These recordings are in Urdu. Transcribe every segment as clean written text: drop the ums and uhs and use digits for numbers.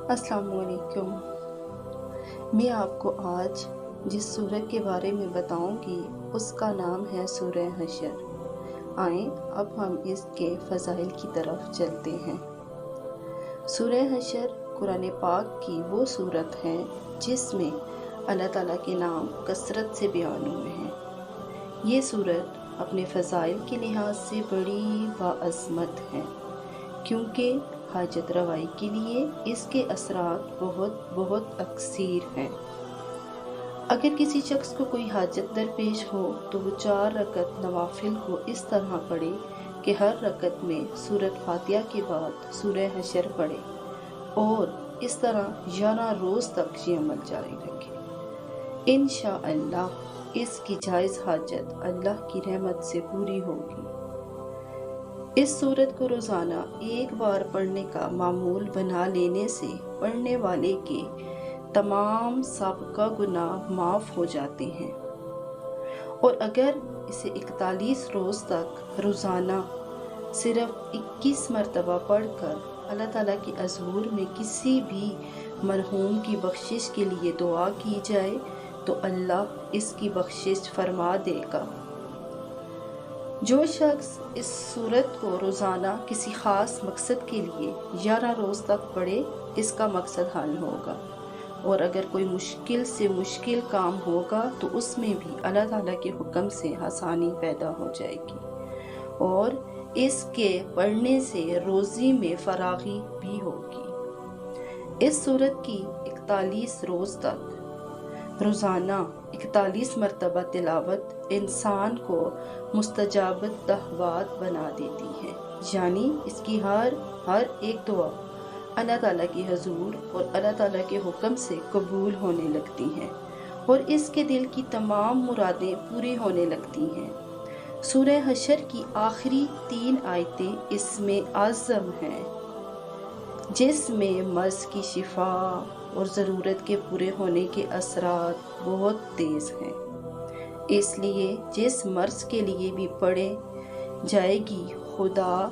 السلام علیکم۔ میں آپ کو آج جس سورت کے بارے میں بتاؤں گی اس کا نام ہے سورہ حشر۔ آئیں اب ہم اس کے فضائل کی طرف چلتے ہیں۔ سورہ حشر قرآن پاک کی وہ سورت ہے جس میں اللہ تعالیٰ کے نام کثرت سے بیان ہوئے ہیں۔ یہ سورت اپنے فضائل کے لحاظ سے بڑی باعظمت ہے کیونکہ حاجت روائی کے لیے اس کے اثرات بہت اکثیر ہیں۔ اگر کسی شخص کو کوئی حاجت درپیش ہو تو وہ 4 رکعت نوافل کو اس طرح پڑھے کہ ہر رکعت میں سورۃ فاتحہ کے بعد سورہ حشر پڑھے اور اس طرح 11 روز تک یہ عمل جاری رکھے۔ انشاءاللہ اس کی جائز حاجت اللہ کی رحمت سے پوری ہوگی۔ اس سورت کو روزانہ ایک بار پڑھنے کا معمول بنا لینے سے پڑھنے والے کے تمام سابقہ گناہ معاف ہو جاتے ہیں، اور اگر اسے 41 روز تک روزانہ صرف 21 مرتبہ پڑھ کر اللہ تعالیٰ کے حضور میں کسی بھی مرحوم کی بخشش کے لیے دعا کی جائے تو اللہ اس کی بخشش فرما دے گا۔ جو شخص اس سورت کو روزانہ کسی خاص مقصد کے لیے 11 روز تک پڑھے اس کا مقصد حل ہوگا، اور اگر کوئی مشکل سے مشکل کام ہوگا تو اس میں بھی اللہ تعالیٰ کے حکم سے آسانی پیدا ہو جائے گی، اور اس کے پڑھنے سے روزی میں فراغی بھی ہوگی۔ اس سورت کی 41 روز تک روزانہ 41 مرتبہ تلاوت انسان کو مستجابت دعوات بنا دیتی ہے، یعنی اس کی ہر ایک دعا اللہ تعالیٰ کی حضور اور اللہ تعالیٰ کے حکم سے قبول ہونے لگتی ہیں، اور اس کے دل کی تمام مرادیں پوری ہونے لگتی ہیں۔ سورہ حشر کی آخری 3 آیتیں اسم اعظم ہیں جس میں مرض کی شفا اور ضرورت کے پورے ہونے کے اثرات بہت تیز ہیں، اس لیے جس مرض کے لیے بھی پڑھے جائے گی خدا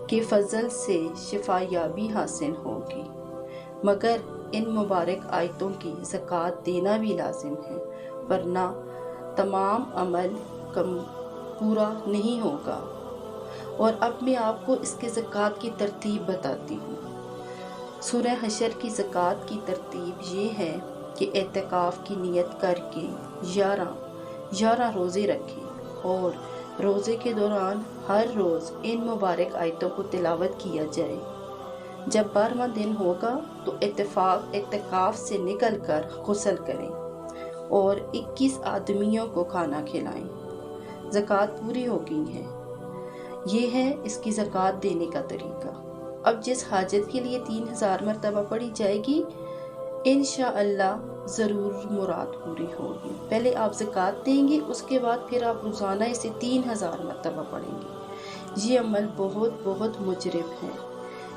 کے فضل سے شفا یابی حاصل ہوگی، مگر ان مبارک آیتوں کی زکوٰۃ دینا بھی لازم ہے، ورنہ تمام عمل پورا نہیں ہوگا۔ اور اب میں آپ کو اس کے زکوٰۃ کی ترتیب بتاتی ہوں۔ سورہ حشر کی زکوٰۃ کی ترتیب یہ ہے کہ اعتکاف کی نیت کر کے 11 روزے رکھیں، اور روزے کے دوران ہر روز ان مبارک آیتوں کو تلاوت کیا جائے۔ جب 12واں دن ہوگا تو اعتکاف سے نکل کر غسل کریں اور 21 آدمیوں کو کھانا کھلائیں۔ زکوٰۃ پوری ہو گئی ہے۔ یہ ہے اس کی زکوٰۃ دینے کا طریقہ۔ اب جس حاجت کے لیے 3000 مرتبہ پڑھی جائے گی انشاءاللہ ضرور مراد پوری ہوگی۔ پہلے آپ زکوٰۃ دیں گے، اس کے بعد پھر آپ روزانہ اسے 3000 مرتبہ پڑھیں گے۔ یہ عمل بہت مجرب ہے۔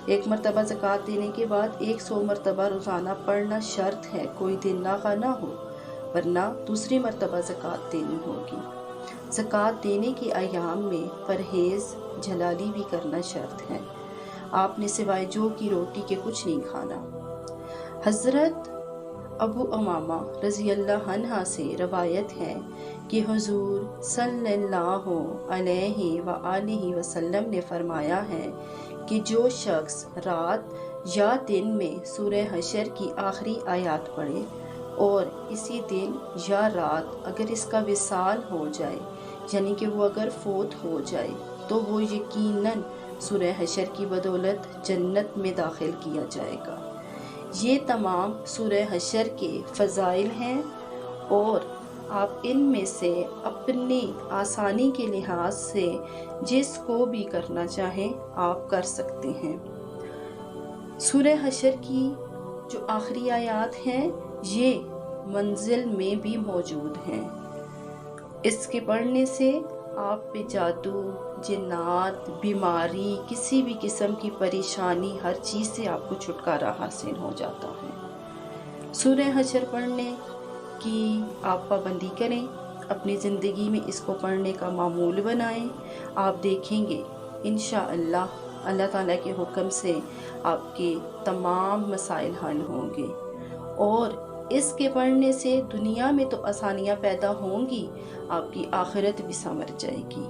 1 مرتبہ زکوٰۃ دینے کے بعد 100 مرتبہ روزانہ پڑھنا شرط ہے، کوئی دن ناغہ نہ ہو، ورنہ دوسری مرتبہ زکوٰۃ دینی ہوگی۔ زکوٰۃ دینے کے ایام میں پرہیز جلالی بھی کرنا شرط ہے، آپ نے سوائے جو کی روٹی کے کچھ نہیں کھانا۔ حضرت ابو امامہ رضی اللہ عنہ سے روایت ہے کہ حضور صلی اللہ علیہ وآلہ وسلم نے فرمایا ہے کہ جو شخص رات یا دن میں سورہ حشر کی آخری آیات پڑھے اور اسی دن یا رات اگر اس کا وصال ہو جائے، یعنی کہ وہ اگر فوت ہو جائے، تو وہ یقیناً سورہ حشر کی بدولت جنت میں داخل کیا جائے گا۔ یہ تمام سورہ حشر کے فضائل ہیں، اور آپ ان میں سے اپنی آسانی کے لحاظ سے جس کو بھی کرنا چاہیں آپ کر سکتے ہیں۔ سورہ حشر کی جو آخری آیات ہیں یہ منزل میں بھی موجود ہیں۔ اس کے پڑھنے سے آپ پہ جادو، جنات، بیماری، کسی بھی قسم کی پریشانی، ہر چیز سے آپ کو چھٹکارا حاصل ہو جاتا ہے۔ سورہ حشر پڑھنے کی آپ پابندی کریں، اپنی زندگی میں اس کو پڑھنے کا معمول بنائیں، آپ دیکھیں گے انشاءاللہ اللہ تعالیٰ کے حکم سے آپ کے تمام مسائل حل ہوں گے، اور اس کے پڑھنے سے دنیا میں تو آسانیاں پیدا ہوں گی، آپ کی آخرت بھی سنور جائے گی۔